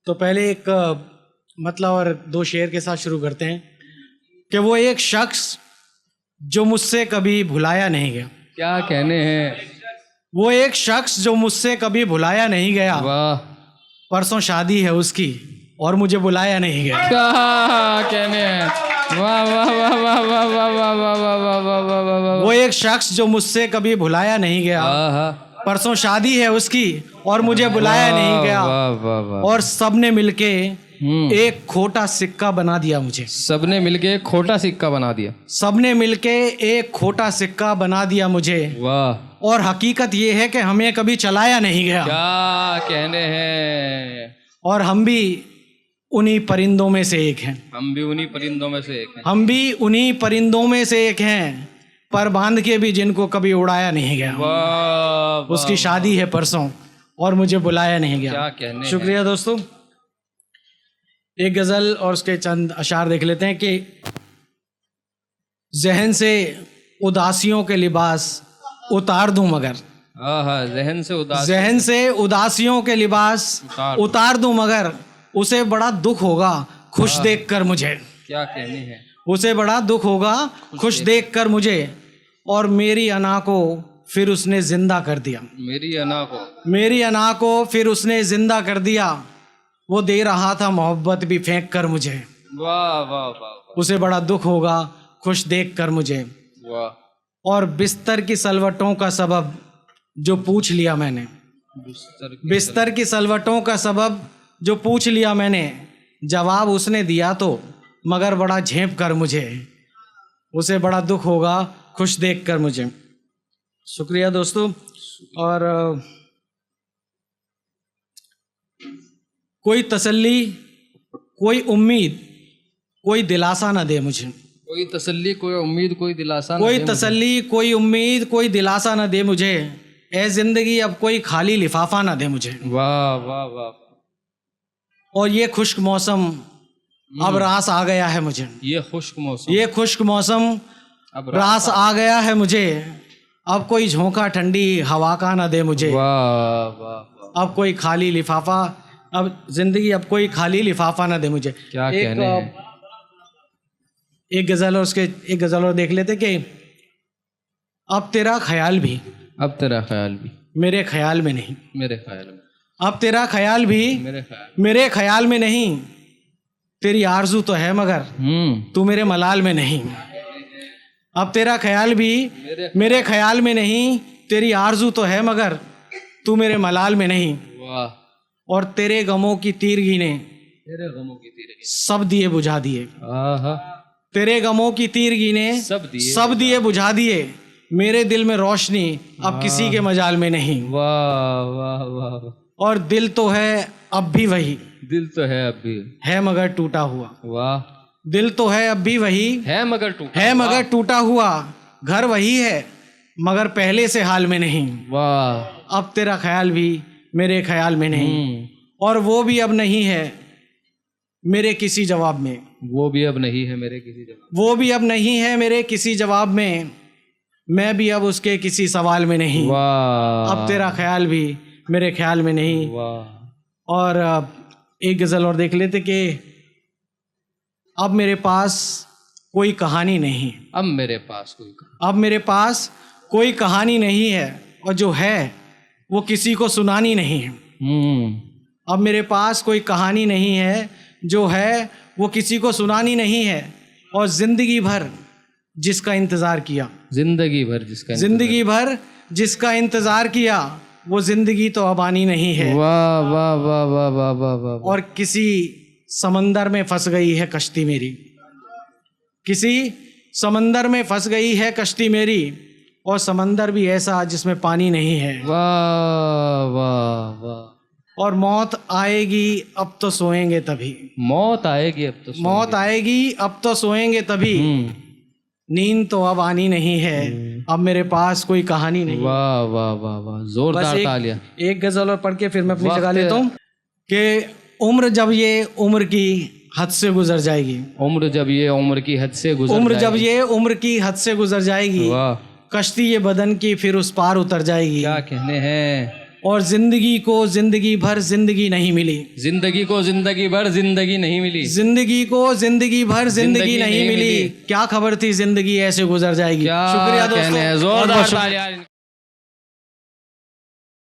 तो पहले एक मतलब और दो शेर के साथ शुरू करते हैं कि वो एक शख्स जो मुझसे कभी भुलाया नहीं गया। क्या कहने हैं। वो एक शख्स जो मुझसे कभी भुलाया नहीं गया। वाह। परसों शादी है उसकी और मुझे बुलाया नहीं गया। क्या कहने हैं। वाह वाह वाह वाह वाह वाह वाह वाह वाह वाह वाह वाह वाह वाह। वो एक शख्स जो मुझसे कभी भुलाया नहीं गया। परसों शादी है उसकी और मुझे बुलाया नहीं गया। वाह वाह वाह। और सबने मिलके एक खोटा सिक्का बना दिया मुझे। सबने मिलके खोटा सिक्का बना दिया। सबने मिलके एक खोटा सिक्का बना दिया मुझे। वाह। और हकीकत ये है कि हमें कभी चलाया नहीं गया। क्या कहने हैं। और हम भी उन्हीं परिंदों में से एक हैं। हम भी उन्हीं परिंदों में से एक हैं। हम भी उन्हीं परिंदों में से एक हैं, पर बांध के भी जिनको कभी उड़ाया नहीं गया। वाह। उसकी शादी है परसों और मुझे बुलाया नहीं गया। क्या कहने। शुक्रिया दोस्तों। एक गज़ल और उसके चंद अशार देख लेते हैं कि जहन से उदासियों के लिबास उतार दूं मगर। जहन से उदासियों के लिबास उतार दूं मगर उसे बड़ा दुख होगा खुश देखकर मुझे। क्या कहने हैं। उसे बड़ा दुख होगा खुश देखकर मुझे। और मेरी अना को फिर उसने जिंदा कर दिया। मेरी अना को फिर उसने जिंदा कर दिया। वो दे रहा था मोहब्बत भी फेंक कर मुझे। वाह वाह वाह। उसे बड़ा दुख होगा खुश देख कर मुझे। वाह। और बिस्तर की सलवटों का सबब जो पूछ लिया मैंने। बिस्तर की सलवटों का सबब जो पूछ लिया मैंने। जवाब उसने दिया तो मगर बड़ा झेंप कर मुझे। उसे बड़ा दुख होगा खुश देख कर मुझे। शुक्रिया दोस्तों। और कोई तसल्ली कोई उम्मीद कोई दिलासा ना दे मुझे। कोई तसल्ली कोई उम्मीद कोई दिलासा। कोई तसल्ली कोई उम्मीद कोई दिलासा ना दे मुझे। ए जिंदगी अब कोई खाली लिफाफा ना दे मुझे। वाह वाह वाह। और ये खुश्क मौसम अब रास आ गया है मुझे। ये खुश्क मौसम अब रास आ गया है मुझे। अब कोई झोंका ठंडी हवा का ना दे मुझे। वाह वाह। अब कोई खाली लिफाफा अब जिंदगी अब कोई खाली लिफाफा ना दे मुझे। क्या कहने हैं। एक गज़ल और उसके एक गज़ल और देख लेते कि अब तेरा ख्याल भी मेरे ख्याल में नहीं। अब तेरा ख्याल भी मेरे ख्याल में नहीं। तेरी आरज़ू तो है मगर तू मेरे मलाल में नहीं। अब तेरा ख्याल भी मेरे ख्याल में नहीं। तेरी आरज़ू तो है मगर तू मेरे मलाल में नहीं। वाह। और तेरे गमों की तीरगी सब दिए बुझा दिए। तेरे गमों की तीरगी ने सब दिए बुझा दिए। मेरे दिल में रोशनी अब किसी के मजाल में नहीं। वाह वाह वाह। और दिल तो है अब भी वही है मगर टूटा हुआ। वाह। दिल तो है अब भी वही है मगर टूटा हुआ। घर वही है मगर पहले से हाल में नहीं। वाह। अब तेरा ख्याल भी मेरे ख्याल में नहीं। और वो भी अब नहीं है मेरे किसी जवाब में। वो भी अब नहीं है मेरे किसी जवाब में। मैं भी अब उसके किसी सवाल में नहीं। वाह। अब तेरा ख्याल भी मेरे ख्याल में नहीं। वाह। और एक गज़ल और देख लेते कि अब मेरे पास कोई कहानी नहीं। अब मेरे पास कोई कहानी नहीं है। और जो है वो किसी को सुनानी नहीं है। अब मेरे पास कोई कहानी नहीं है। जो है वो किसी को सुनानी नहीं है। और जिंदगी भर जिसका इंतज़ार किया जिसका इंतज़ार किया वो जिंदगी तो अब आनी नहीं है। वाह वाह वाह वाह वाह वाह। और किसी समंदर में फंस गई है कश्ती मेरी। किसी समंदर में फंस गई है कश्ती मेरी। और समंदर भी ऐसा जिसमें पानी नहीं है। वाह वाह वाह। और मौत आएगी अब तो सोएंगे तभी। अब तो सोएंगे तभी। नींद तो अब आनी नहीं है। अब मेरे पास कोई कहानी नहीं। वाह वाह वाह वाह। जोरदार तालियां। एक गज़ल और पढ़ के फिर मैं अपनी जगह लेता हूँ कि उम्र जब ये उम्र की हद से गुजर जाएगी। उम्र जब ये उम्र की हद से गुजर जाएगी। कश्ती ये बदन की फिर उस पार उतर जाएगी। क्या कहने हैं। और जिंदगी को जिंदगी भर जिंदगी नहीं मिली। जिंदगी को जिंदगी भर जिंदगी नहीं मिली। जिंदगी को जिंदगी भर जिंदगी नहीं मिली। क्या खबर थी जिंदगी ऐसे गुजर जाएगी। क्या शुक्रिया कहने हैं, दोस्तों। जोरदार बहुत-बहुत शुक्रिया। तालियां।